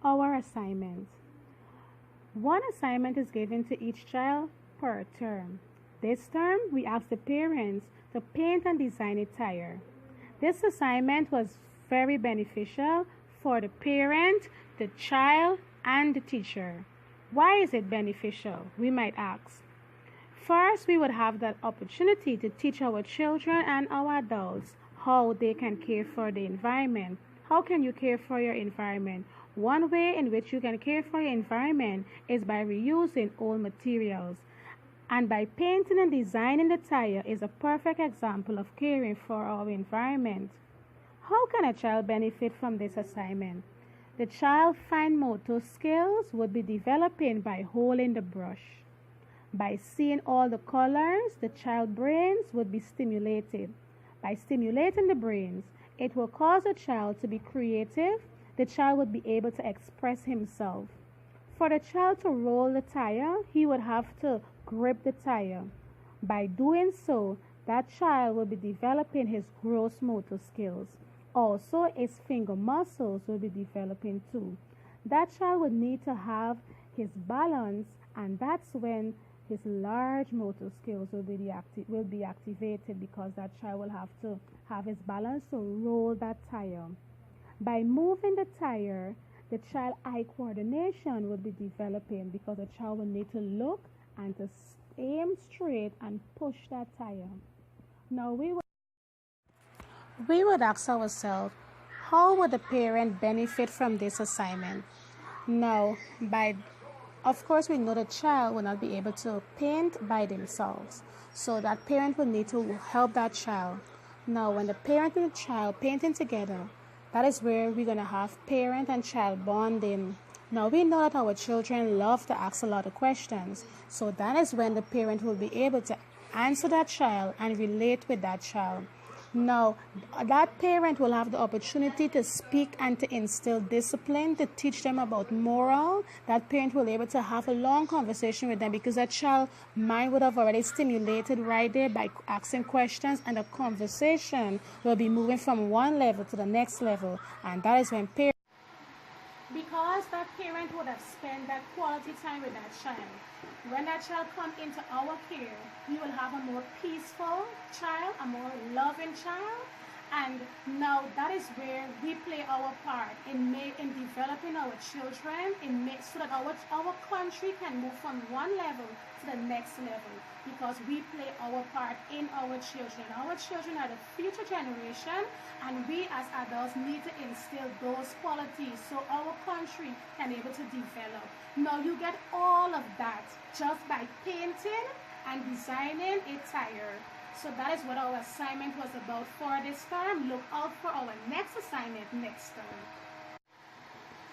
our assignment. One assignment is given to each child per term. This term, we asked the parents to paint and design a tyre. This assignment was very beneficial for the parent, the child, and the teacher. Why is it beneficial? We might ask. First, we would have that opportunity to teach our children and our adults how they can care for the environment. How can you care for your environment? One way in which you can care for your environment is by reusing old materials. And by painting and designing the tyre is a perfect example of caring for our environment. How can a child benefit from this assignment? The child's fine motor skills would be developing by holding the brush. By seeing all the colors, the child's brains would be stimulated. By stimulating the brains, it will cause the child to be creative. The child would be able to express himself. For the child to roll the tyre, he would have to grip the tyre. By doing so, that child will be developing his gross motor skills. Also, his finger muscles will be developing too. That child would need to have his balance, and that's when his large motor skills will be activated, because that child will have to have his balance to roll that tyre. By moving the tyre, the child eye coordination will be developing, because the child will need to look and to aim straight and push that tyre. Now we would ask ourselves, how would the parent benefit from this assignment? Now, of course, we know the child will not be able to paint by themselves, so that parent will need to help that child. Now, when the parent and the child painting together, that is where we're going to have parent and child bonding. Now, we know that our children love to ask a lot of questions, so that is when the parent will be able to answer that child and relate with that child. Now, that parent will have the opportunity to speak and to instill discipline, to teach them about moral. That parent will be able to have a long conversation with them, because that child's mind would have already stimulated right there by asking questions, and the conversation will be moving from one level to the next level. And that is when parents, because that parent would have spent that quality time with that child. When that child comes into our care, we will have a more peaceful child, a more loving child. And now that is where we play our part in developing our children, so that our country can move from one level to the next level, because we play our part in our children. Our children are the future generation, and we as adults need to instill those qualities so our country can be able to develop. Now you get all of that just by painting and designing a tyre. So that is what our assignment was about for this term. Look out for our next assignment next term.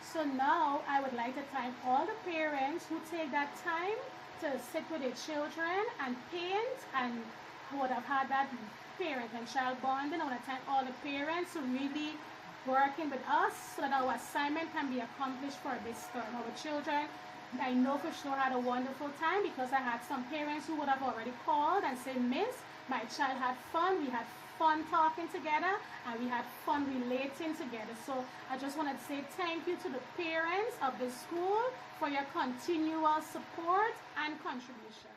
So now I would like to thank all the parents who take that time to sit with their children and paint, and who would have had that parent and child bonding. I want to thank all the parents who really working with us so that our assignment can be accomplished for this term. Our children, I know for sure, had a wonderful time, because I had some parents who would have already called and said, "Miss, my child had fun. We had fun talking together, and we had fun relating together." So I just want to say thank you to the parents of the school for your continual support and contribution.